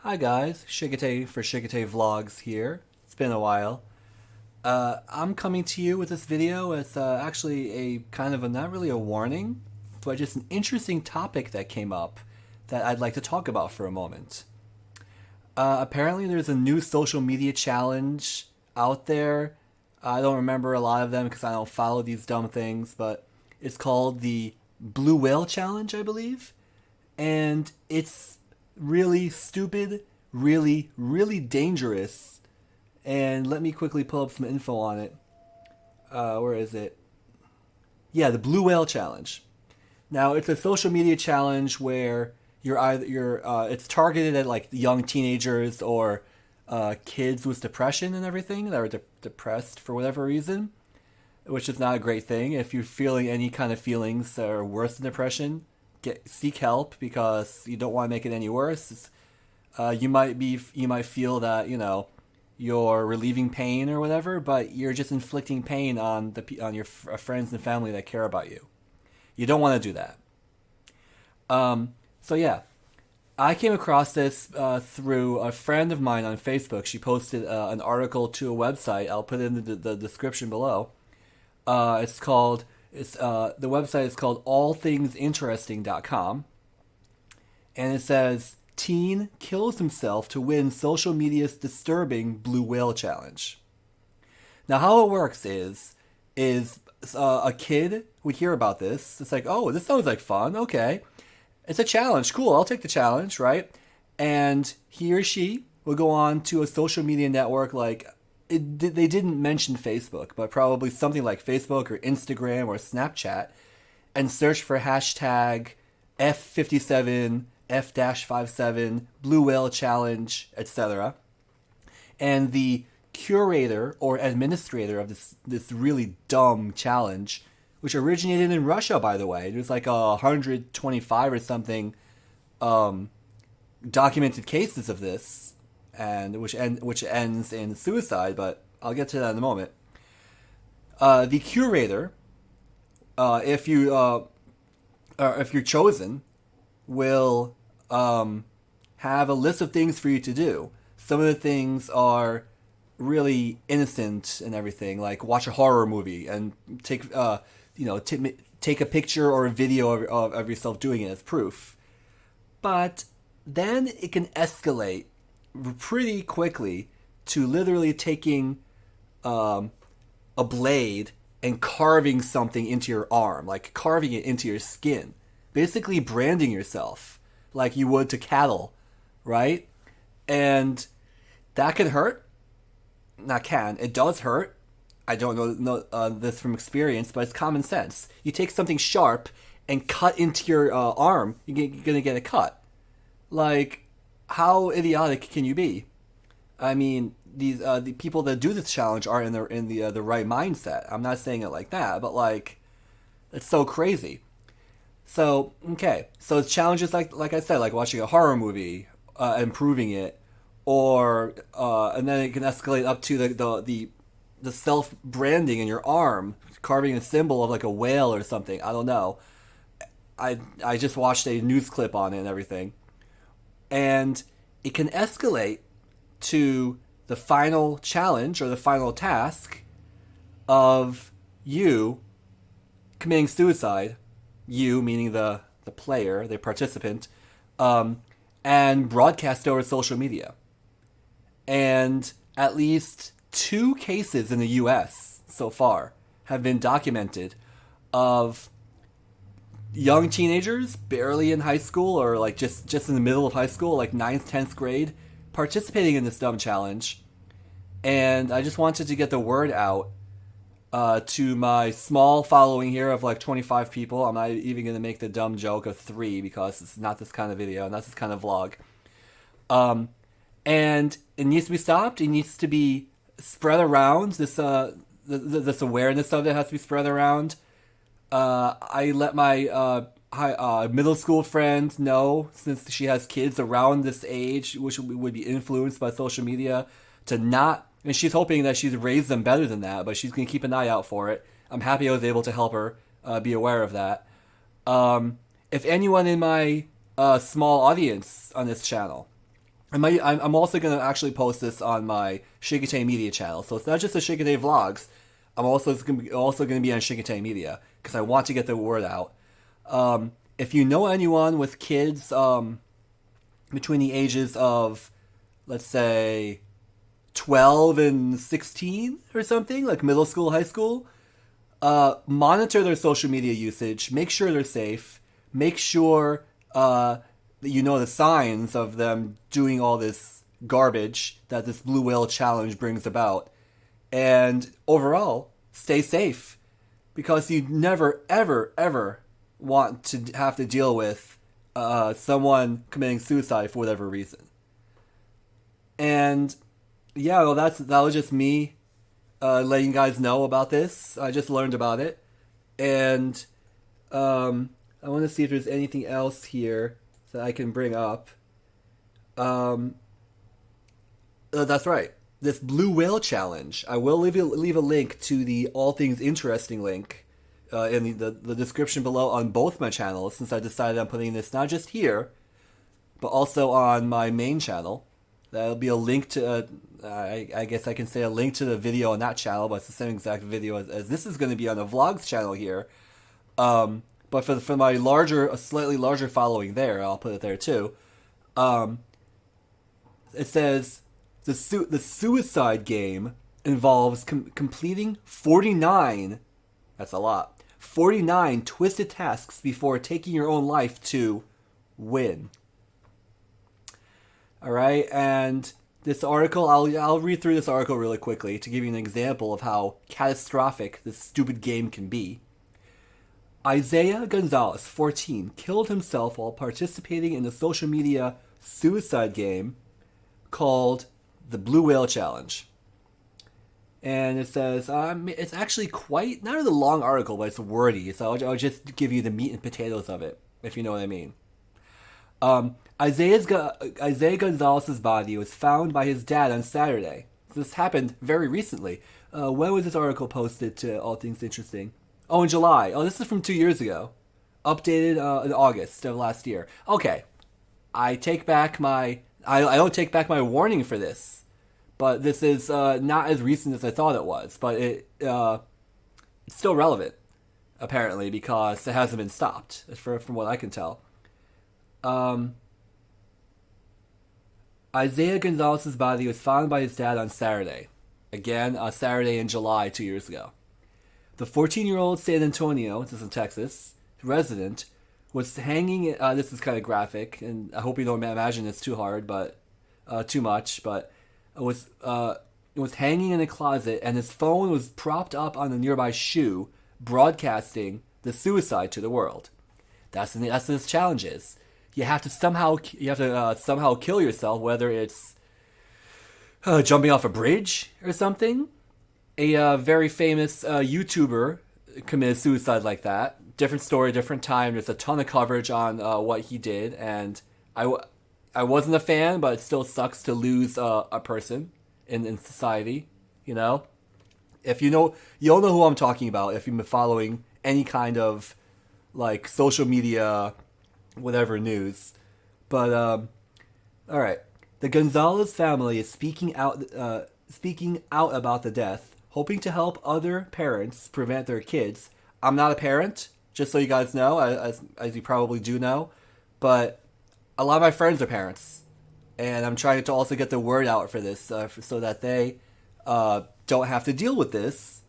Hi guys, Shiggitay for ShiggitayVlogs here. It's been a while. I'm coming to you with this video. It's actually a kind of not really a warning, but just an interesting topic that came up that I'd like to talk about for a moment. Apparently, there's a new social media challenge out there. I don't remember a lot of them because I don't follow these dumb things, but it's called the Blue Whale Challenge, I believe. And it's really stupid, really, really dangerous. And let me quickly pull up some info on it. Where is it? Yeah, the Blue Whale Challenge. Now, it's a social media challenge where it's targeted at like young teenagers or kids with depression and everything that are depressed for whatever reason, which is not a great thing. If you're feeling any kind of feelings that are worse than depression, seek help because you don't want to make it any worse. You might feel that you're relieving pain or whatever, but you're just inflicting pain on your friends and family that care about you. You don't want to do that. So yeah, I came across this through a friend of mine on Facebook. She posted an article to a website. I'll put it in the description below. The website is called allthingsinteresting.com, and it says teen kills himself to win social media's disturbing blue whale challenge. Now, how it works is a kid would hear about this. It's like, oh, this sounds like fun. Okay, it's a challenge. Cool, I'll take the challenge, right? And he or she will go on to a social media network like they didn't mention Facebook, but probably something like Facebook or Instagram or Snapchat, and search for hashtag F57, F-57, Blue Whale Challenge, etc. And the curator or administrator of this really dumb challenge, which originated in Russia, by the way. There's like 125 or something documented cases of this, and which ends in suicide. But I'll get to that in a moment. The curator, if you're chosen, will have a list of things for you to do. Some of the things are really innocent and everything, like watch a horror movie and take a picture or a video of yourself doing it as proof. But then it can escalate pretty quickly to literally taking a blade and carving something into your arm, like carving it into your skin, basically branding yourself like you would to cattle, right? And that can hurt. It does hurt. I don't know this from experience, but it's common sense. You take something sharp and cut into your arm, you're gonna get a cut. Like, how idiotic can you be? I mean, the people that do this challenge are in the right mindset. I'm not saying it like that, but like, it's so crazy. So okay, so it's challenges like I said, like watching a horror movie, improving it, or and then it can escalate up to the self branding in your arm, carving a symbol of like a whale or something. I don't know. I just watched a news clip on it and everything, and it can escalate to the final challenge or the final task of you committing suicide. You meaning the player, the participant, and broadcast over social media. And at least 2 cases in the U.S. so far have been documented of young teenagers, barely in high school or like just in the middle of high school, like 9th, 10th grade, participating in this dumb challenge. And I just wanted to get the word out to my small following here of like 25 people. I'm not even going to make the dumb joke of 3 because it's not this kind of video, not this kind of vlog. And it needs to be stopped. It needs to be spread around. This awareness of it has to be spread around. I let my middle school friend know, since she has kids around this age, which would be influenced by social media, to not. And she's hoping that she's raised them better than that, but she's going to keep an eye out for it. I'm happy I was able to help her be aware of that. If anyone in my small audience on this channel I'm also going to actually post this on my ShiggitayMedia channel. So it's not just the ShiggitayVlogs. I'm also going to be on ShiggitayMedia because I want to get the word out. If you know anyone with kids between the ages of, let's say, 12 and 16 or something, like middle school, high school, monitor their social media usage. Make sure they're safe. Make sure that you know the signs of them doing all this garbage that this Blue Whale Challenge brings about. And overall, stay safe. Because you never, ever, ever want to have to deal with someone committing suicide for whatever reason. And yeah, well, that was just me letting you guys know about this. I just learned about it, and I want to see if there's anything else here that I can bring up. That's right. This Blue Whale Challenge. I will leave a link to the All Things Interesting link in the description below on both my channels, since I decided I'm putting this not just here, but also on my main channel. That'll be a link to, I guess I can say a link to the video on that channel, but it's the same exact video as this is going to be on the vlogs channel here. But for my slightly larger following there, I'll put it there too. It says the suicide game involves completing 49. That's a lot. 49 twisted tasks before taking your own life to win. All right, and this article, I'll read through this article really quickly to give you an example of how catastrophic this stupid game can be. Isaiah Gonzalez, 14, killed himself while participating in a social media suicide game called the Blue Whale Challenge. And it says, it's actually quite, not a long article, but it's wordy, so I'll just give you the meat and potatoes of it, if you know what I mean. Isaiah Gonzalez's body was found by his dad on Saturday. This happened very recently. When was this article posted to All Things Interesting? Oh, in July. Oh, this is from 2 years ago. Updated in August of last year. Okay. I take back my... I don't take back my warning for this. But this is not as recent as I thought it was. But it's still relevant, apparently, because it hasn't been stopped, from what I can tell. Isaiah Gonzalez's body was found by his dad on Saturday. Again, Saturday in July 2 years ago. The 14-year-old San Antonio, this is in Texas, resident, was hanging... this is kind of graphic, and I hope you don't imagine it's too hard, but... too much, but... was hanging in a closet, and his phone was propped up on a nearby shoe, broadcasting the suicide to the world. That's what this challenge is. You have to somehow kill yourself, whether it's jumping off a bridge or something. A very famous YouTuber committed suicide like that. Different story, different time. There's a ton of coverage on what he did, and I wasn't a fan, but it still sucks to lose a person in society. You know, if you'll know who I'm talking about if you've been following any kind of like social media, whatever news. But all right, the Gonzalez family is speaking out about the death, hoping to help other parents prevent their kids. I'm not a parent, just so you guys know, as you probably do know, but a lot of my friends are parents, and I'm trying to also get the word out for this, so that they don't have to deal with this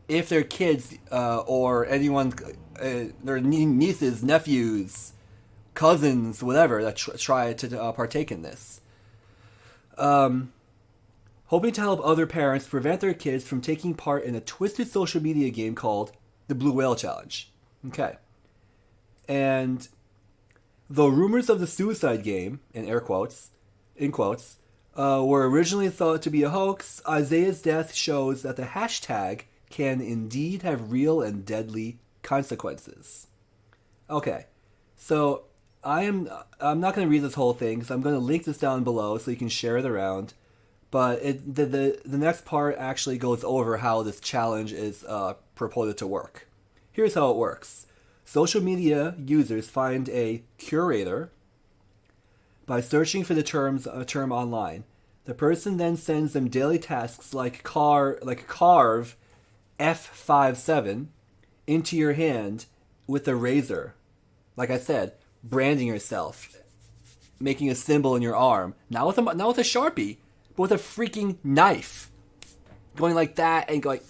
if their kids or anyone, their nieces, nephews, cousins, whatever, that try to partake in this. Hoping to help other parents prevent their kids from taking part in a twisted social media game called the Blue Whale Challenge. Okay. And though rumors of the suicide game, in quotes, were originally thought to be a hoax, Isaiah's death shows that the hashtag can indeed have real and deadly consequences. Okay, so I'm not going to read this whole thing, so I'm going to link this down below so you can share it around. But the next part actually goes over how this challenge is purported to work. Here's how it works. Social media users find a curator, by searching for the term online. The person then sends them daily tasks like carve F57 into your hand with a razor. Like I said, branding yourself, making a symbol in your arm, not with a Sharpie, but with a freaking knife, going like that and going.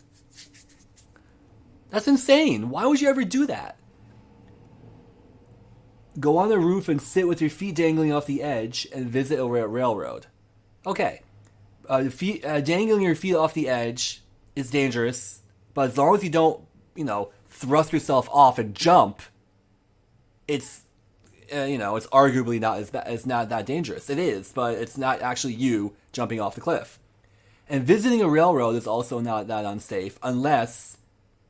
That's insane. Why would you ever do that? Go on the roof and sit with your feet dangling off the edge and visit a railroad. Okay. Dangling your feet off the edge is dangerous, but as long as you don't, thrust yourself off and jump, it's arguably not as bad. It's not that dangerous. It is, but it's not actually you jumping off the cliff. And visiting a railroad is also not that unsafe unless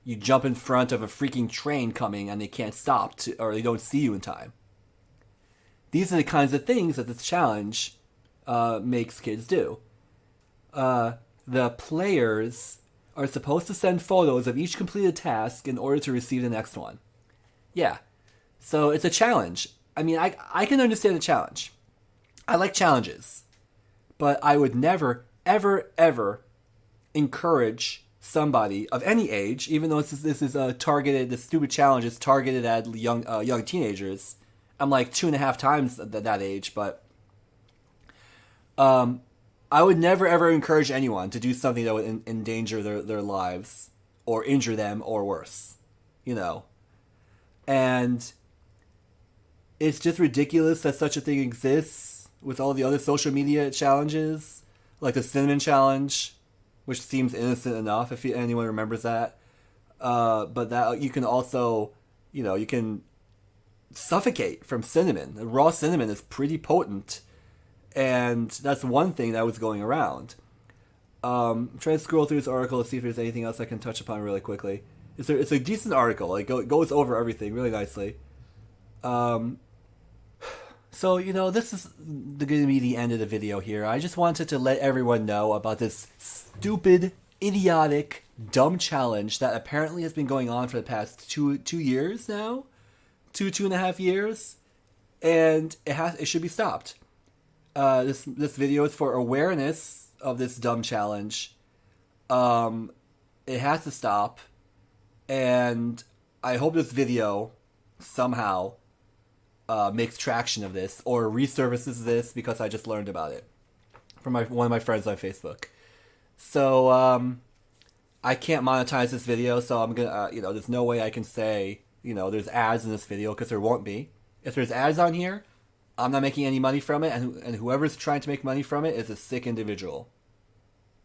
you jump in front of a freaking train coming and they can't stop or they don't see you in time. These are the kinds of things that this challenge makes kids do. The players are supposed to send photos of each completed task in order to receive the next one. Yeah. So it's a challenge. I mean, I can understand a challenge. I like challenges. But I would never, ever, ever encourage somebody of any age, even though this is targeted, this stupid challenge is targeted at young teenagers. I'm like 2.5 times that age, but I would never ever encourage anyone to do something that would endanger their lives or injure them or worse, And it's just ridiculous that such a thing exists with all the other social media challenges, like the cinnamon challenge, which seems innocent enough if anyone remembers that. But that you can also, you can suffocate from cinnamon. Raw cinnamon is pretty potent, and that's one thing that was going around. I'm trying to scroll through this article to see if there's anything else I can touch upon really quickly. It's a decent article. It goes over everything really nicely. So, this is going to be the end of the video here. I just wanted to let everyone know about this stupid, idiotic, dumb challenge that apparently has been going on for the past two years now. 2.5 years. And it should be stopped. This video is for awareness of this dumb challenge. It has to stop. And I hope this video somehow makes traction of this or resurfaces this because I just learned about it from one of my friends on Facebook. So I can't monetize this video, so I'm gonna there's no way I can say there's ads in this video because there won't be. If there's ads on here, I'm not making any money from it, and whoever's trying to make money from it is a sick individual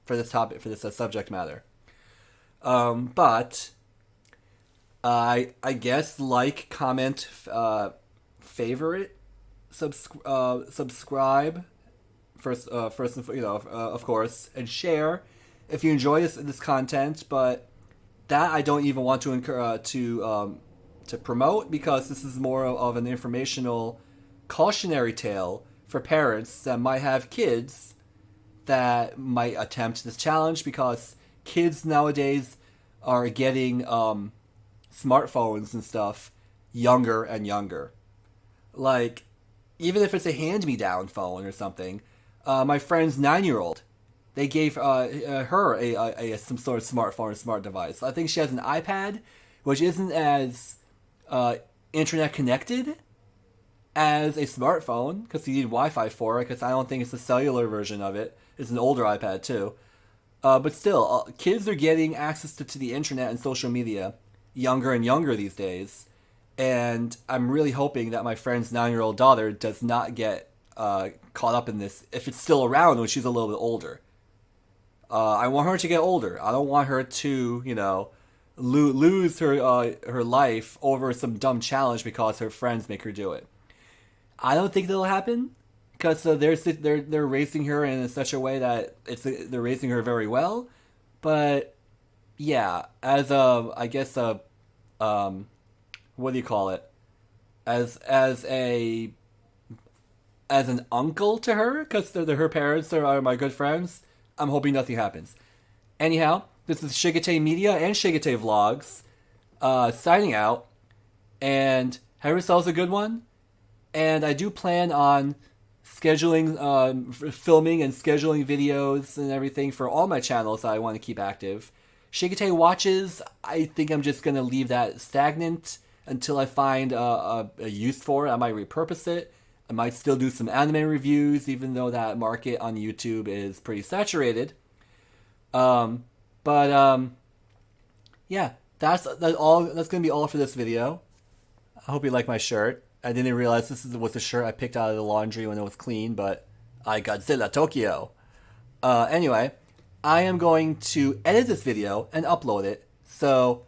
for this topic, for this subject matter. But I guess like, comment, favorite, subscribe first, of course, and share if you enjoy this content. But that I don't even want to promote because this is more of an informational, cautionary tale for parents that might have kids that might attempt this challenge, because kids nowadays are getting smartphones and stuff younger and younger. Like, even if it's a hand-me-down phone or something, my friend's 9-year-old, they gave her some sort of smartphone or smart device. I think she has an iPad, which isn't as internet connected as a smartphone, because you need Wi-Fi for it, because I don't think it's the cellular version of it. It's an older iPad too. But still, kids are getting access to the internet and social media younger and younger these days. And I'm really hoping that my friend's 9-year-old daughter does not get caught up in this if it's still around when she's a little bit older. I want her to get older. I don't want her to, lose her life over some dumb challenge because her friends make her do it. I don't think that'll happen, because they're raising her in such a way that they're raising her very well. But yeah, as what do you call it? As an uncle to her, because her parents are my good friends, I'm hoping nothing happens. Anyhow, this is ShiggitayMedia and ShiggitayVlogs signing out, and have yourselves a good one. And I do plan on scheduling, filming and scheduling videos and everything for all my channels that I want to keep active. ShiggitayWatches, I think I'm just going to leave that stagnant until I find a use for it. I might repurpose it. I might still do some anime reviews, even though that market on YouTube is pretty saturated. Yeah, that's all. That's going to be all for this video. I hope you like my shirt. I didn't realize was the shirt I picked out of the laundry when it was clean, but I Godzilla Tokyo. Anyway, I am going to edit this video and upload it. So,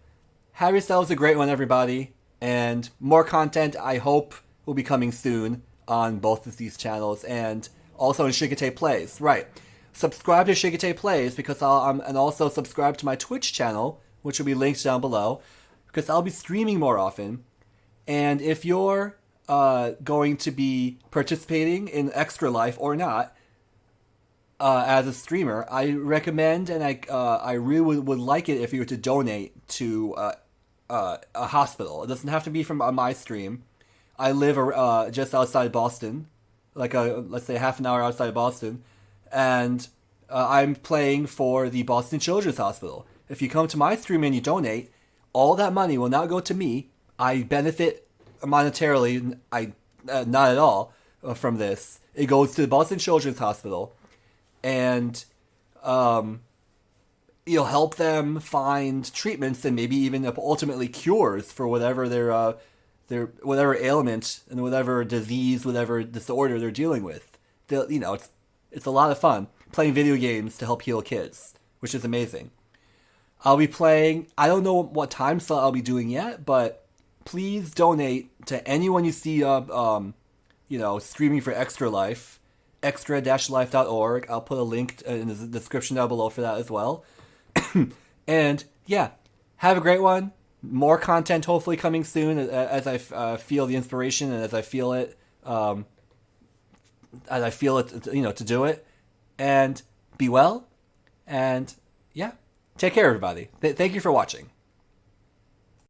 have yourselves a great one, everybody. And more content, I hope, will be coming soon on both of these channels and also in ShiggitayPlays. Right. Subscribe to ShiggitayPlays because and also subscribe to my Twitch channel, which will be linked down below, because I'll be streaming more often. And if you're going to be participating in Extra Life or not, as a streamer, I recommend and I really would like it if you were to donate to a hospital. It doesn't have to be from my stream. I live just outside Boston, let's say half an hour outside Boston, and I'm playing for the Boston Children's Hospital. If you come to my stream and you donate, all that money will not go to me. I benefit monetarily, not at all from this. It goes to the Boston Children's Hospital, and you'll help them find treatments and maybe even ultimately cures for whatever their whatever ailment and whatever disease, whatever disorder they're dealing with. It's a lot of fun playing video games to help heal kids, which is amazing. I'll be playing. I don't know what time slot I'll be doing yet, but please donate to anyone you see streaming for Extra Life, extra-life.org. I'll put a link in the description down below for that as well. And yeah, have a great one. More content hopefully coming soon as I feel the inspiration and as I feel it, to do it. And be well. And yeah, take care, everybody. Thank you for watching.